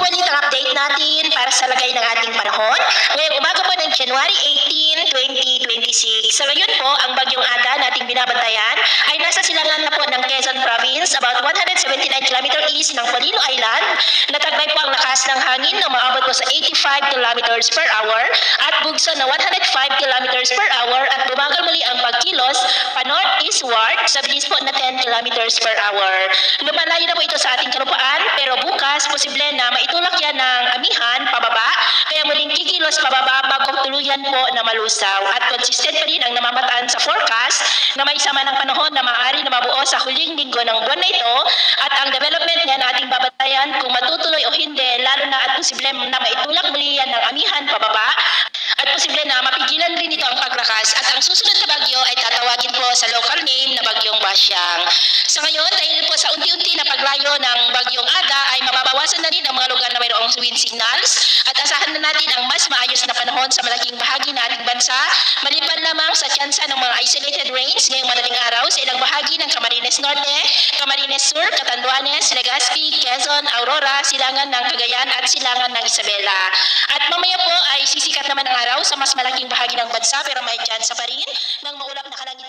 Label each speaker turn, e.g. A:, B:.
A: ulit ang update natin para sa lagay ng ating panahon. Ngayong umaga po ng January 18, 2026. Sa ngayon po, ang bagyong Ada na ating binabantayan ay nasa silangan na po ng Quezon Province, about 179 km east ng Polino Island. Natagbay po ang lakas ng hangin na maabot po sa 85 km per hour at bugso na 105 km per hour at bumagal muli ang pagkilos pa-north-eastward sa bilis po na 10 km per hour. Lumalayo na po ito sa ating kalupaan pero bukas posible na maitulak yan ng amihan pababa kaya muling kikilos pababa bago tuluyan po na malusaw at consistent pa rin ang namamataan sa forecast na may sama ng panahon na maaari na mabuo sa huling linggo ng buwan na ito at ang development niyan ating babatayan kung matutuloy o hindi lalo na at posible na maitulak muli yan ng amihan pababa at posible na mapigilan rin ito ang paglakas at ang susunod na bagyo ay tatawagin po sa local name na Bagyong Basyang. Sa ngayon, dahil po sa unti-unti na paglayo ng Bagyong Ada ay mababawasan na rin ang mga lugar na mayroong wind signals at asahan na natin ang mas maayos na panahon sa malaking bahagi ng ating bansa maliban lamang sa tsansa ng mga isolated rains ngayong madaling araw sa ilang bahagi ng Camarines Norte, Camarines Sur, Catanduanes, Legazpi, Quezon, Aurora, Silangan ng Cagayan at Silangan ng Isabela. At mamaya po ay sisikat naman ang araw sa mas malaking bahagi ng bansa pero may tsansa pa rin ng maulap na kalangitan